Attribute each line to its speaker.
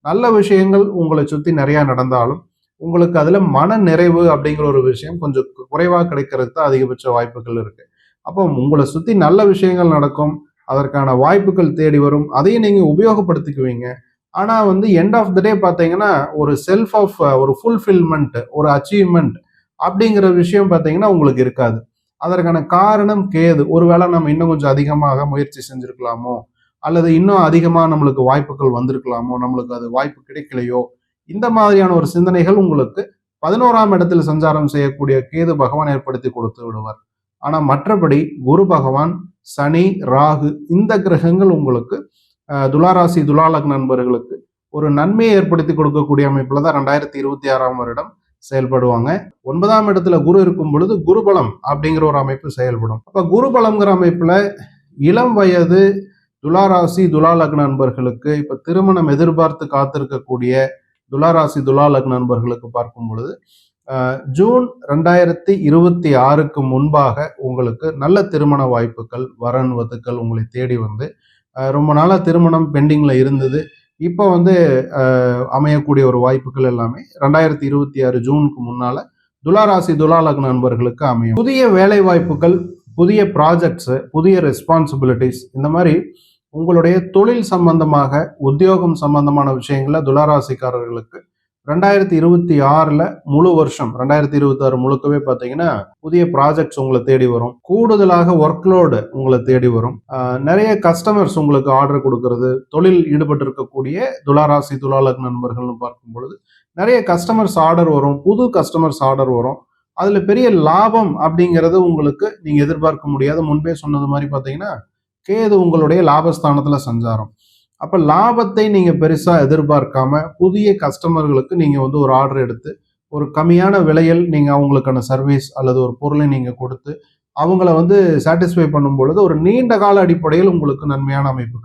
Speaker 1: நல்ல விஷயங்கள் உங்களை சுத்தி நிறைய நடந்தாலும் உங்களுக்கு அதுல மன நிறைவு அப்படிங்கிற ஒரு விஷயம் கொஞ்சம் குறைவா கிடைக்கிறதுக்கு தான் அதிகபட்ச வாய்ப்புகள் இருக்கு. அப்போ உங்களை சுத்தி நல்ல விஷயங்கள் நடக்கும், அதற்கான வாய்ப்புகள் தேடி வரும், அதையும் நீங்க உபயோகப்படுத்திக்குவீங்க. ஆனா வந்து எண்ட் ஆஃப் த டே பாத்தீங்கன்னா ஒரு செல்ஃப் ஆஃப் ஒரு ஃபுல்ஃபில்மெண்ட், ஒரு அச்சீவ்மெண்ட் அப்படிங்கிற விஷயம் பாத்தீங்கன்னா உங்களுக்கு இருக்காது. அதற்கான காரணம் கேது. ஒருவேளை நம்ம இன்னும் கொஞ்சம் அதிகமாக முயற்சி செஞ்சிருக்கலாமோ, அல்லது இன்னும் அதிகமா நம்மளுக்கு வாய்ப்புகள் வந்திருக்கலாமோ, நம்மளுக்கு அது வாய்ப்பு கிடைக்கலையோ, இந்த மாதிரியான ஒரு சிந்தனைகள் உங்களுக்கு 11ஆம் இடத்தில் சஞ்சாரம் செய்யக்கூடிய கேது பகவான் ஏற்படுத்தி கொடுத்து விடுவார். ஆனா மற்றபடி குரு பகவான், சனி, ராகு இந்த கிரகங்கள் உங்களுக்கு துளாராசி துலாலக் நண்பர்களுக்கு ஒரு நன்மையை ஏற்படுத்தி கொடுக்கக்கூடிய அமைப்புல தான் 2026ஆம் வருடம் செயல்படுவாங்க. 9ஆம் இடத்துல குரு இருக்கும் பொழுது குருபலம் அப்படிங்கிற ஒரு அமைப்பு செயல்படும். அப்ப குருபலம்ங்கிற அமைப்புல இளம் வயது துளாராசி துலா லக்ன நண்பர்களுக்கு இப்ப திருமணம் எதிர்பார்த்து காத்திருக்கக்கூடிய துளாராசி துலா லக்ன நண்பர்களுக்கு பார்க்கும் பொழுது ஜூன் 2026க்கு முன்பாக உங்களுக்கு நல்ல திருமண வாய்ப்புகள், வரன் வதுக்கள் உங்களை தேடி வந்து ரொம்ப நாளா திருமணம் பெண்டிங்ல இருந்தது. இப்போ வந்து அமையக்கூடிய ஒரு வாய்ப்புகள் எல்லாமே 2026 ஜூனுக்கு முன்னால துளாராசி துலா லக்ன நண்பர்களுக்கு அமையும். புதிய வேலை வாய்ப்புகள், புதிய ப்ராஜெக்ட்ஸ், புதிய ரெஸ்பான்சிபிலிட்டிஸ் இந்த மாதிரி உங்களுடைய தொழில் சம்பந்தமாக, உத்தியோகம் சம்பந்தமான விஷயங்கள்ல துளாராசிக்காரர்களுக்கு 2026ல முழு வருஷம் 2026 முழுக்கவே பார்த்தீங்கன்னா புதிய ப்ராஜெக்ட்ஸ் உங்களை தேடி வரும். கூடுதலாக ஒர்க்லோடு உங்களை தேடி வரும். நிறைய கஸ்டமர்ஸ் உங்களுக்கு ஆர்டர் கொடுக்கறது, தொழில் ஈடுபட்டு இருக்கக்கூடிய துளாராசி துலா லக்ன நண்பர்கள்னு பார்க்கும் பொழுது நிறைய கஸ்டமர்ஸ் ஆர்டர் வரும், புது கஸ்டமர்ஸ் ஆர்டர் வரும். அதுல பெரிய லாபம் அப்படிங்கிறது உங்களுக்கு நீங்க எதிர்பார்க்க முடியாது. முன்பே சொன்னது மாதிரி பார்த்தீங்கன்னா கேது உங்களுடைய லாபஸ்தானத்துல சஞ்சாரம். அப்ப லாபத்தை நீங்க பெருசா எதிர்பார்க்காம புதிய கஸ்டமர்களுக்கு நீங்க வந்து ஒரு ஆர்டர் எடுத்து ஒரு கம்மியான விலையில் நீங்க அவங்களுக்கான சர்வீஸ் அல்லது ஒரு பொருளை நீங்க கொடுத்து அவங்கள வந்து சாட்டிஸ்ஃபை பண்ணும் பொழுது ஒரு நீண்ட கால அடிப்படையில் உங்களுக்கு நன்மையான அமைப்புகள்